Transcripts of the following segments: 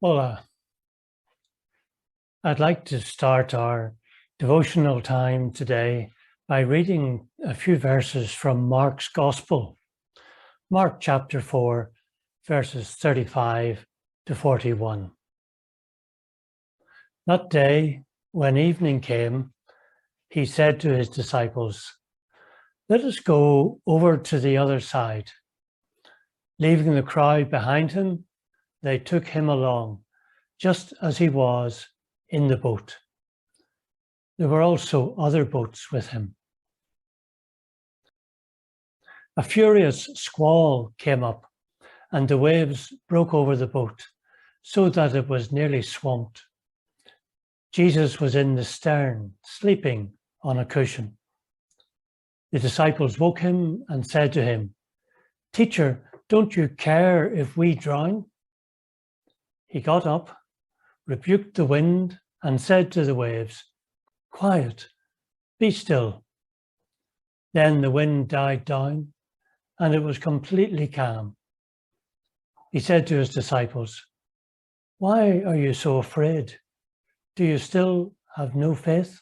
Well, I'd like to start our devotional time today by reading a few verses from Mark's Gospel, Mark chapter 4, verses 35 to 41. That day, when evening came, he said to his disciples, "Let us go over to the other side." Leaving the crowd behind him, they took him along, just as he was in the boat. There were also other boats with him. A furious squall came up, and the waves broke over the boat, so that it was nearly swamped. Jesus was in the stern, sleeping on a cushion. The disciples woke him and said to him, "Teacher, don't you care if we drown?" He got up, rebuked the wind, and said to the waves, "Quiet, be still." Then the wind died down, and it was completely calm. He said to his disciples, "Why are you so afraid? Do you still have no faith?"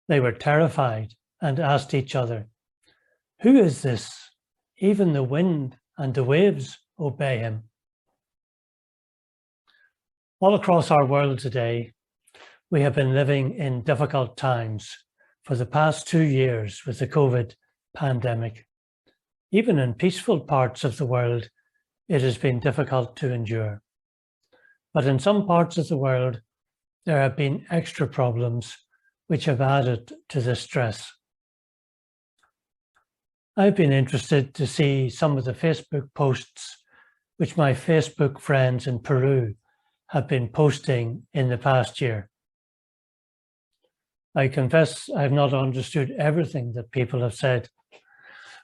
They were terrified and asked each other, "Who is this? Even the wind and the waves obey him." All across our world today, we have been living in difficult times for the past 2 years with the COVID pandemic. Even in peaceful parts of the world, it has been difficult to endure. But in some parts of the world, there have been extra problems which have added to the stress. I've been interested to see some of the Facebook posts which my Facebook friends in Peru have been posting in the past year. I confess I have not understood everything that people have said,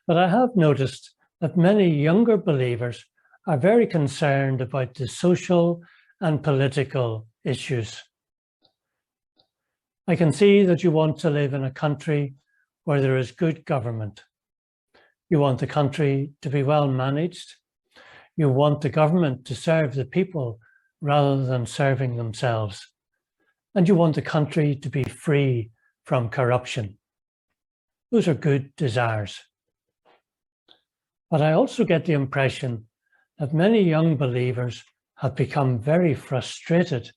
but I have noticed that many younger believers are very concerned about the social and political issues. I can see that you want to live in a country where there is good government. You want the country to be well managed. You want the government to serve the people rather than serving themselves. And you want the country to be free from corruption. Those are good desires. But I also get the impression that many young believers have become very frustrated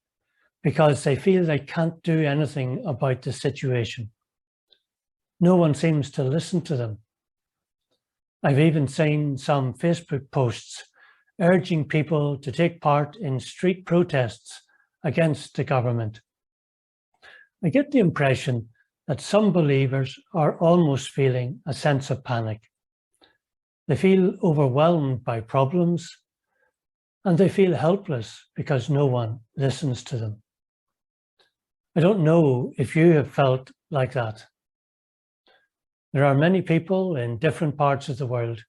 because they feel they can't do anything about the situation. No one seems to listen to them. I've even seen some Facebook posts urging people to take part in street protests against the government. I get the impression that some believers are almost feeling a sense of panic. They feel overwhelmed by problems, and they feel helpless because no one listens to them. I don't know if you have felt like that. There are many people in different parts of the world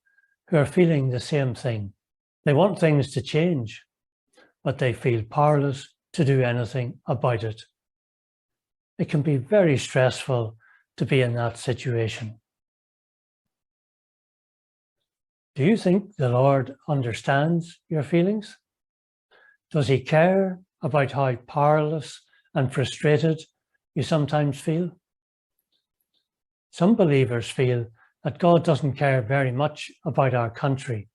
who are feeling the same thing. They want things to change, but they feel powerless to do anything about it. It can be very stressful to be in that situation. Do you think the Lord understands your feelings? Does he care about how powerless and frustrated you sometimes feel? Some believers feel that God doesn't care very much about our country.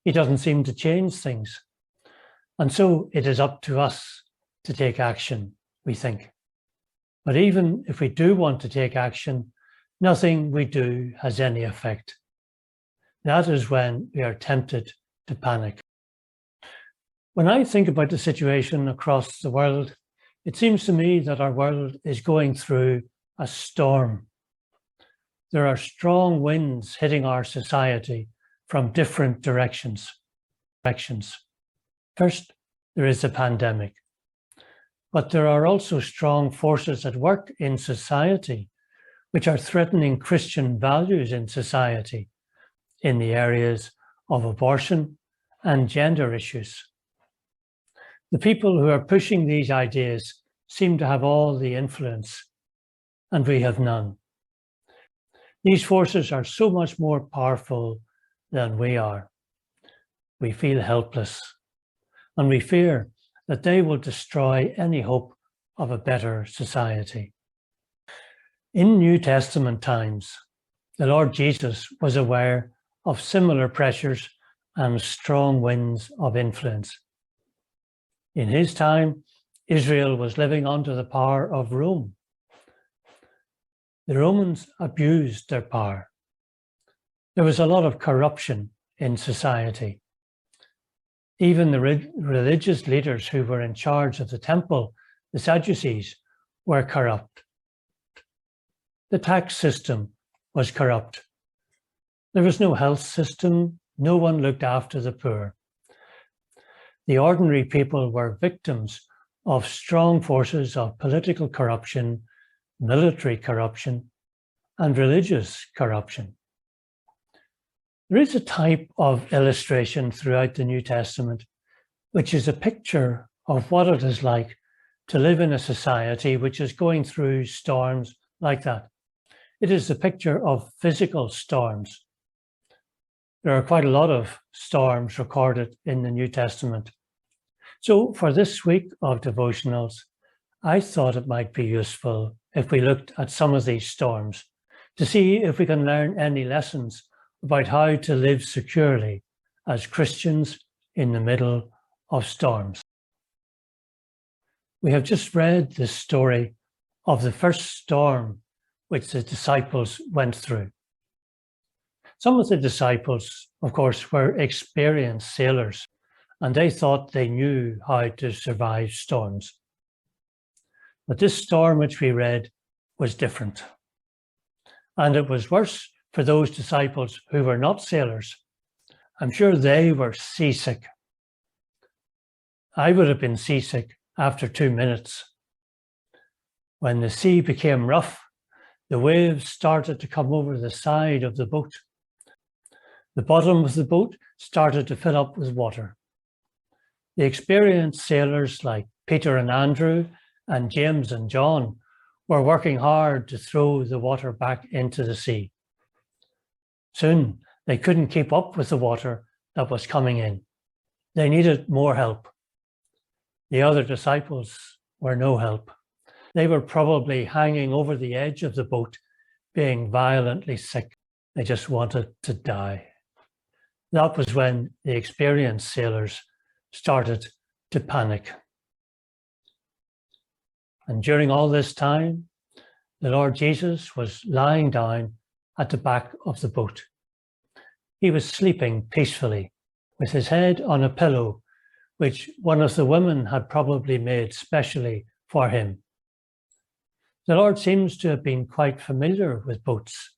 He doesn't seem to change things. And so it is up to us to take action, we think. But even if we do want to take action, nothing we do has any effect. That is when we are tempted to panic. When I think about the situation across the world, it seems to me that our world is going through a storm. There are strong winds hitting our society from different directions. First, there is the pandemic. But there are also strong forces at work in society which are threatening Christian values in society in the areas of abortion and gender issues. The people who are pushing these ideas seem to have all the influence, and we have none. These forces are so much more powerful than we are. We feel helpless. and we fear that they will destroy any hope of a better society. In New Testament times, the Lord Jesus was aware of similar pressures and strong winds of influence. In his time, Israel was living under the power of Rome. The Romans abused their power. There was a lot of corruption in society. Even the religious leaders who were in charge of the temple, the Sadducees, were corrupt. The tax system was corrupt. There was no health system. No one looked after the poor. The ordinary people were victims of strong forces of political corruption, military corruption, and religious corruption. There is a type of illustration throughout the New Testament, which is a picture of what it is like to live in a society which is going through storms like that. It is the picture of physical storms. There are quite a lot of storms recorded in the New Testament. So for this week of devotionals, I thought it might be useful if we looked at some of these storms to see if we can learn any lessons about how to live securely as Christians in the middle of storms. We have just read the story of the first storm which the disciples went through. Some of the disciples, of course, were experienced sailors, and they thought they knew how to survive storms. But this storm which we read was different. And it was worse for those disciples who were not sailors. I'm sure they were seasick. I would have been seasick after 2 minutes. When the sea became rough, the waves started to come over the side of the boat. The bottom of the boat started to fill up with water. The experienced sailors like Peter and Andrew and James and John were working hard to throw the water back into the sea. Soon, they couldn't keep up with the water that was coming in. They needed more help. The other disciples were no help. They were probably hanging over the edge of the boat, being violently sick. They just wanted to die. That was when the experienced sailors started to panic. And during all this time, the Lord Jesus was lying down at the back of the boat. He was sleeping peacefully with his head on a pillow, which one of the women had probably made specially for him. The Lord seems to have been quite familiar with boats,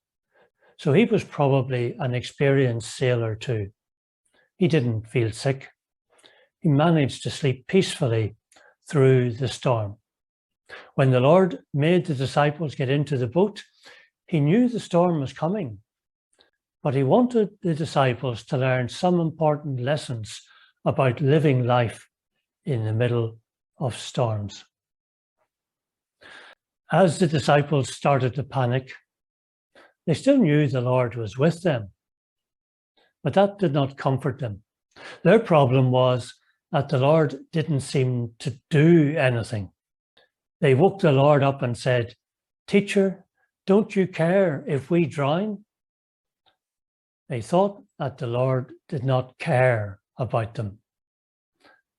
so he was probably an experienced sailor too. He didn't feel sick. He managed to sleep peacefully through the storm. When the Lord made the disciples get into the boat, he knew the storm was coming, but he wanted the disciples to learn some important lessons about living life in the middle of storms. As the disciples started to panic, they still knew the Lord was with them, but that did not comfort them. Their problem was that the Lord didn't seem to do anything. They woke the Lord up and said, "Teacher, don't you care if we drown?" They thought that the Lord did not care about them.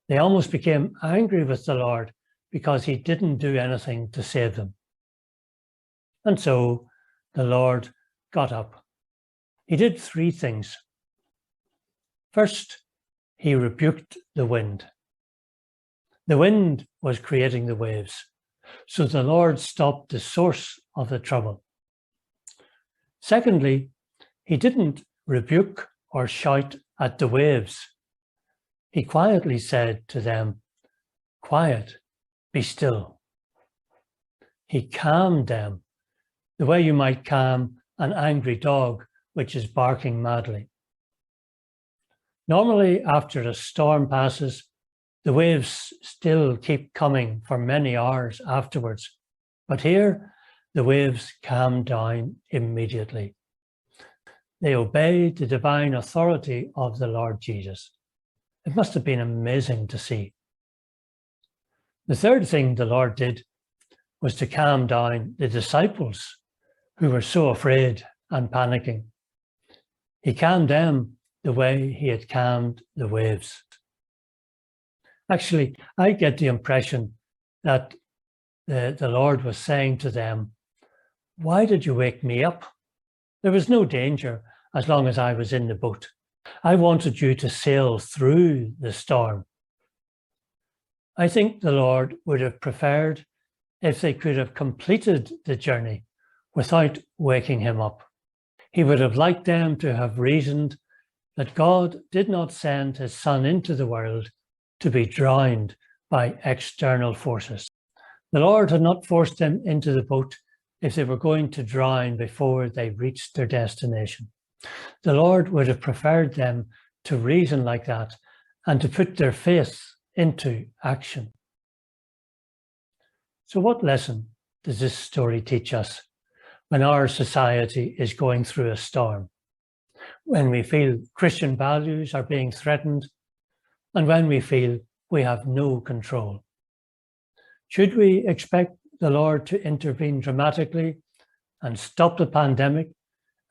They almost became angry with the Lord because he didn't do anything to save them. And so the Lord got up. He did 3 things. First, he rebuked the wind. The wind was creating the waves, so the Lord stopped the source of the trouble. Secondly, he didn't rebuke or shout at the waves. He quietly said to them, "Quiet, be still." He calmed them the way you might calm an angry dog which is barking madly. Normally, after a storm passes, the waves still keep coming for many hours afterwards. But here, the waves calmed down immediately. They obeyed the divine authority of the Lord Jesus. It must have been amazing to see. The third thing the Lord did was to calm down the disciples who were so afraid and panicking. He calmed them the way he had calmed the waves. Actually, I get the impression that the Lord was saying to them, "Why did you wake me up? There was no danger as long as I was in the boat. I wanted you to sail through the storm." I think the Lord would have preferred if they could have completed the journey without waking him up. He would have liked them to have reasoned that God did not send his Son into the world to be drowned by external forces. The Lord had not forced them into the boat if they were going to drown before they reached their destination. The Lord would have preferred them to reason like that and to put their faith into action. So what lesson does this story teach us when our society is going through a storm? When we feel Christian values are being threatened, and when we feel we have no control? Should we expect the Lord to intervene dramatically and stop the pandemic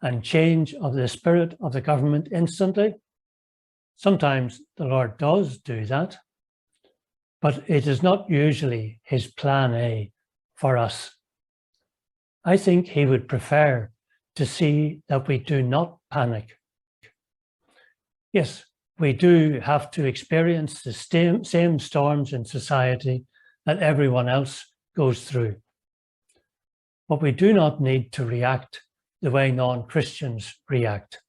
and change of the spirit of the government instantly? Sometimes the Lord does do that, but it is not usually his plan A for us. I think he would prefer to see that we do not panic. Yes, we do have to experience the same storms in society that everyone else goes through. But we do not need to react the way non-Christians react.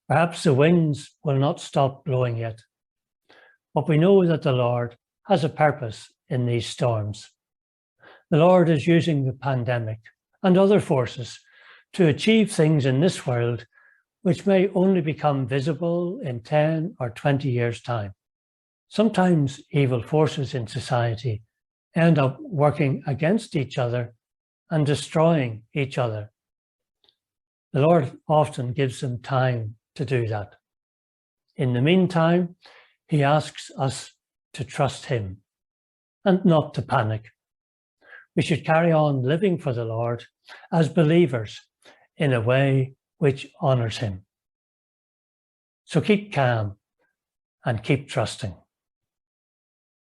Perhaps the winds will not stop blowing yet, but we know that the Lord has a purpose in these storms. The Lord is using the pandemic and other forces to achieve things in this world which may only become visible in 10 or 20 years' time. Sometimes evil forces in society end up working against each other and destroying each other. The Lord often gives them time to do that. In the meantime, he asks us to trust him and not to panic. We should carry on living for the Lord as believers in a way which honors him. So keep calm and keep trusting.